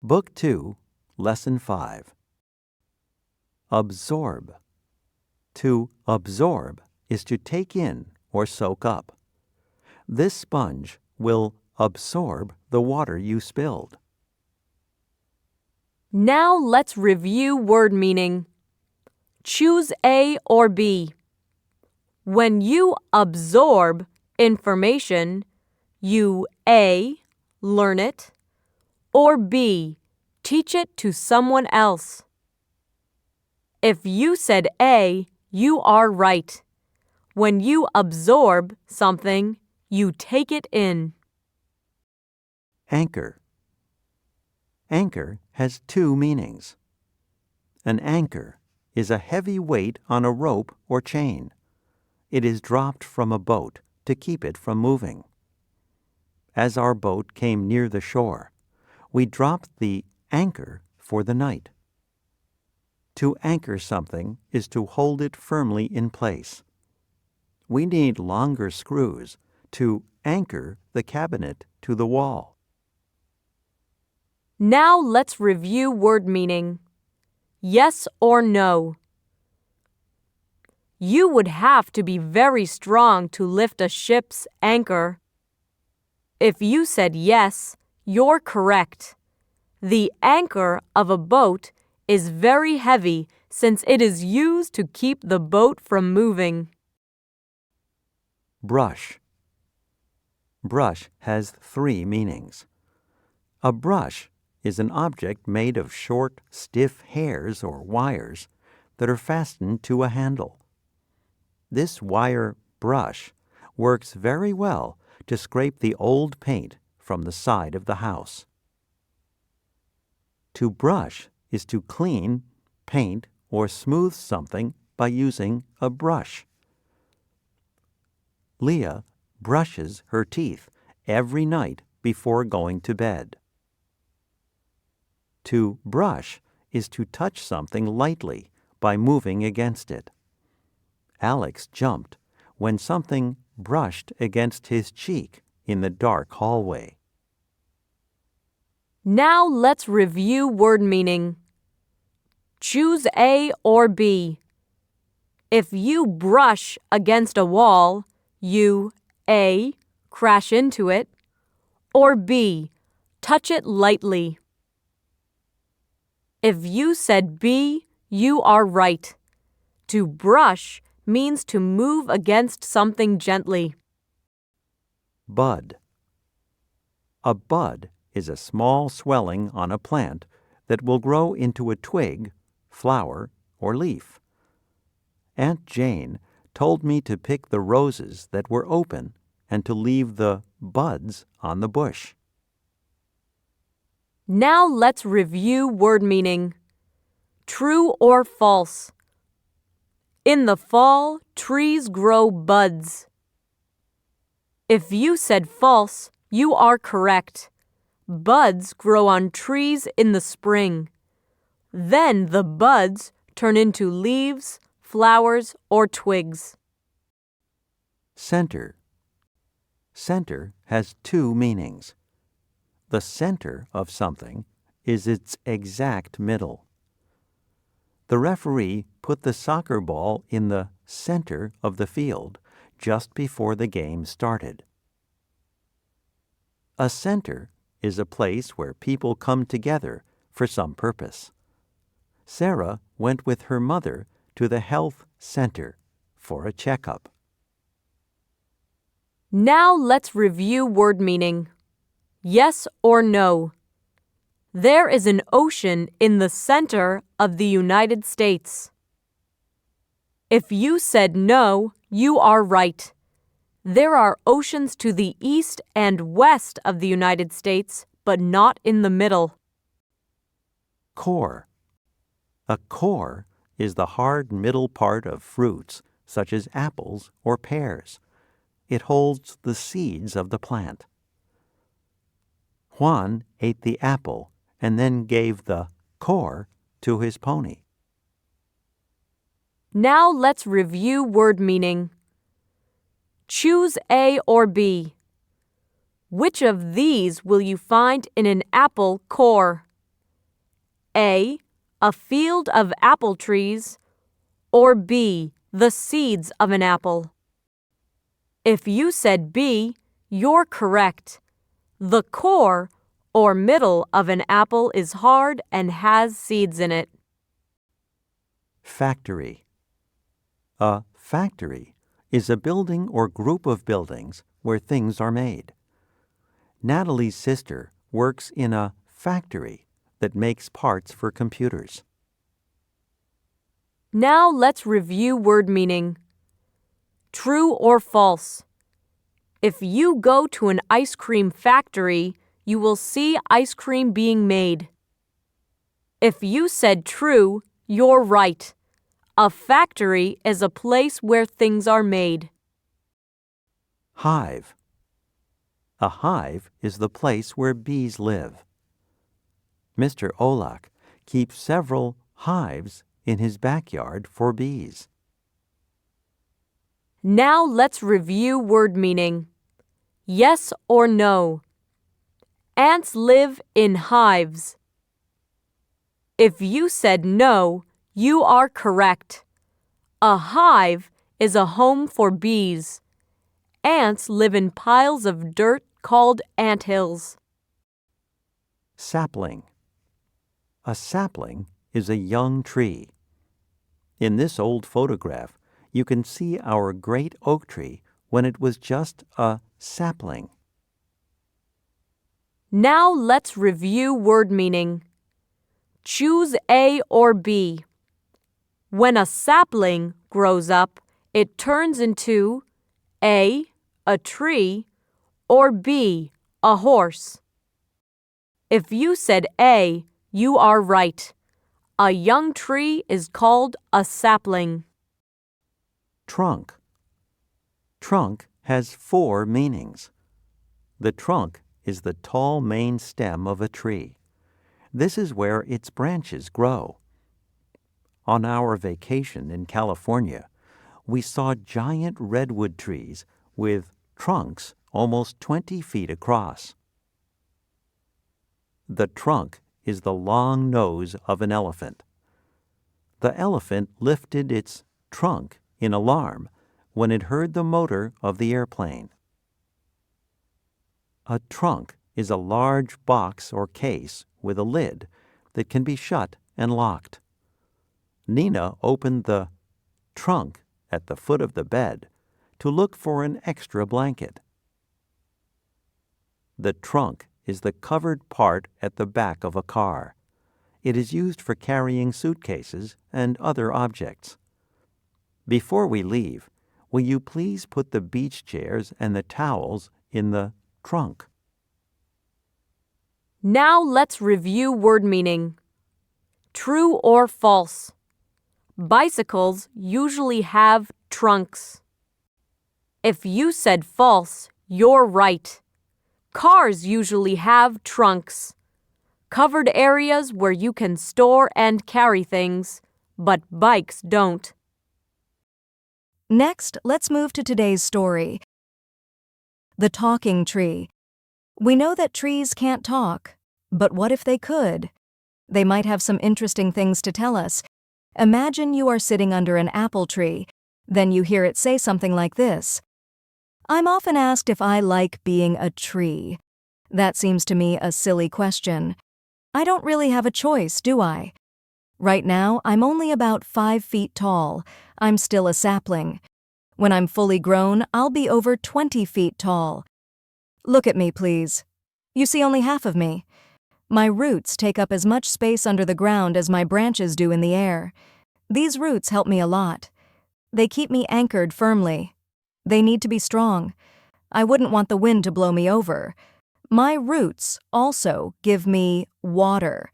Book 2, Lesson 5. Absorb. To absorb is to take in or soak up. This sponge will absorb the water you spilled. Now let's review word meaning. Choose A or B. When you absorb information, you A. learn it, or B. teach it to someone else. If you said A, you are right. When you absorb something, you take it in. Anchor. Anchor has two meanings. An anchor is a heavy weight on a rope or chain. It is dropped from a boat to keep it from moving. As our boat came near the shore, we dropped the anchor for the night. To anchor something is to hold it firmly in place. We need longer screws to anchor the cabinet to the wall. Now let's review word meaning. Yes or no. You would have to be very strong to lift a ship's anchor. If you said yes, you're correct. The anchor of a boat is very heavy since it is used to keep the boat from moving. Brush. Brush has three meanings. A brush is an object made of short, stiff hairs or wires that are fastened to a handle. This wire brush works very well to scrape the old paint from the side of the house. To brush is to clean, paint, or smooth something by using a brush. Leah brushes her teeth every night before going to bed. To brush is to touch something lightly by moving against it. Alex jumped when something brushed against his cheek in the dark hallway. Now let's review word meaning. Choose A or B. If you brush against a wall, you A. crash into it, or B. touch it lightly. If you said B, you are right. To brush means to move against something gently. Bud. A bud is a small swelling on a plant that will grow into a twig, flower, or leaf. Aunt Jane told me to pick the roses that were open and to leave the buds on the bush. Now let's review word meaning. True or false. In the fall, trees grow buds. If you said false, you are correct. Buds grow on trees in the spring. Then the buds turn into leaves, flowers, or twigs. Center. Center has two meanings. The center of something is its exact middle. The referee put the soccer ball in the center of the field just before the game started. A center is a place where people come together for some purpose. Sarah went with her mother to the health center for a checkup. Now let's review word meaning. Yes or no. There is an ocean in the center of the United States. If you said no, you are right. There are oceans to the east and west of the United States, but not in the middle. Core. A core is the hard middle part of fruits, such as apples or pears. It holds the seeds of the plant. Juan ate the apple and then gave the core to his pony. Now let's review word meaning. Choose A or B. Which of these will you find in an apple core? A, a field of apple trees, or B, the seeds of an apple? If you said B, you're correct. The core, or middle, of an apple is hard and has seeds in it. Factory. A factory is a building or group of buildings where things are made. Natalie's sister works in a factory that makes parts for computers. Now let's review word meaning. True or false? If you go to an ice cream factory, you will see ice cream being made. If you said true, you're right. A factory is a place where things are made. Hive. A hive is the place where bees live. Mr. Olak keeps several hives in his backyard for bees. Now let's review word meaning. Yes or no? Ants live in hives. If you said no, you are correct. A hive is a home for bees. Ants live in piles of dirt called anthills. Sapling. A sapling is a young tree. In this old photograph, you can see our great oak tree when it was just a sapling. Now let's review word meaning. Choose A or B. When a sapling grows up, it turns into A, a tree, or B, a horse. If you said A, you are right. A young tree is called a sapling. Trunk. Trunk has 4 meanings. The trunk is the tall main stem of a tree. This is where its branches grow. On our vacation in California, we saw giant redwood trees with trunks almost 20 feet across. The trunk is the long nose of an elephant. The elephant lifted its trunk in alarm when it heard the motor of the airplane. A trunk is a large box or case with a lid that can be shut and locked. Nina opened the trunk at the foot of the bed to look for an extra blanket. The trunk is the covered part at the back of a car. It is used for carrying suitcases and other objects. Before we leave, will you please put the beach chairs and the towels in the trunk? Now let's review word meaning. True or false? Bicycles usually have trunks. If you said false, you're right. Cars usually have trunks. Covered areas where you can store and carry things, but bikes don't. Next, let's move to today's story. The Talking Tree. We know that trees can't talk, but what if they could? They might have some interesting things to tell us. Imagine you are sitting under an apple tree, then you hear it say something like this. I'm often asked if I like being a tree. That seems to me a silly question. I don't really have a choice, do I? Right now, I'm only about 5 feet tall. I'm still a sapling. When I'm fully grown, I'll be over 20 feet tall. Look at me, please. You see only half of me. My roots take up as much space under the ground as my branches do in the air. These roots help me a lot. They keep me anchored firmly. They need to be strong. I wouldn't want the wind to blow me over. My roots also give me water.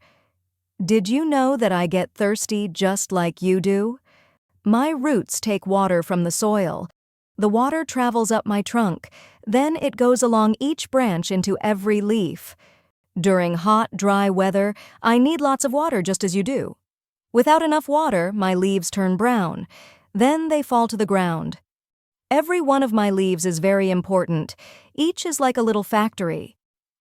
Did you know that I get thirsty just like you do? My roots take water from the soil. The water travels up my trunk, then it goes along each branch into every leaf. During hot, dry weather, I need lots of water just as you do. Without enough water, my leaves turn brown. Then they fall to the ground. Every one of my leaves is very important. Each is like a little factory.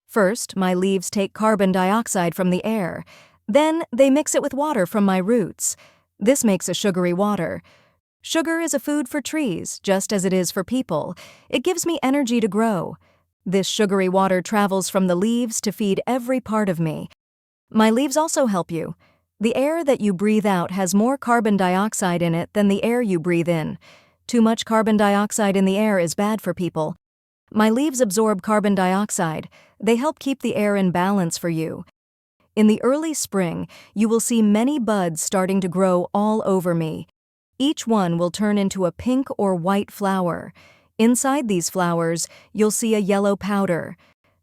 First, my leaves take carbon dioxide from the air. Then they mix it with water from my roots. This makes a sugary water. Sugar is a food for trees, just as it is for people. It gives me energy to grow. This sugary water travels from the leaves to feed every part of me. My leaves also help you. The air that you breathe out has more carbon dioxide in it than the air you breathe in. Too much carbon dioxide in the air is bad for people. My leaves absorb carbon dioxide. They help keep the air in balance for you. In the early spring, you will see many buds starting to grow all over me. Each one will turn into a pink or white flower. Inside these flowers, you'll see a yellow powder.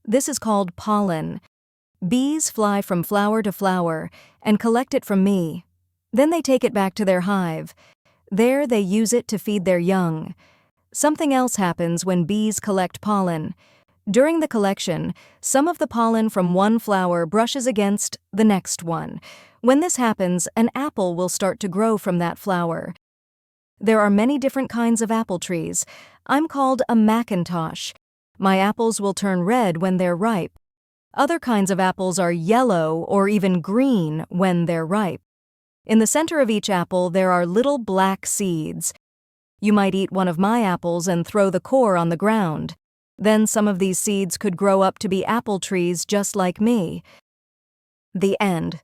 This is called pollen. Bees fly from flower to flower and collect it from me. Then they take it back to their hive. There they use it to feed their young. Something else happens when bees collect pollen. During the collection, some of the pollen from one flower brushes against the next one. When this happens, an apple will start to grow from that flower. There are many different kinds of apple trees. I'm called a Macintosh. My apples will turn red when they're ripe. Other kinds of apples are yellow or even green when they're ripe. In the center of each apple, there are little black seeds. You might eat one of my apples and throw the core on the ground. Then some of these seeds could grow up to be apple trees just like me. The end.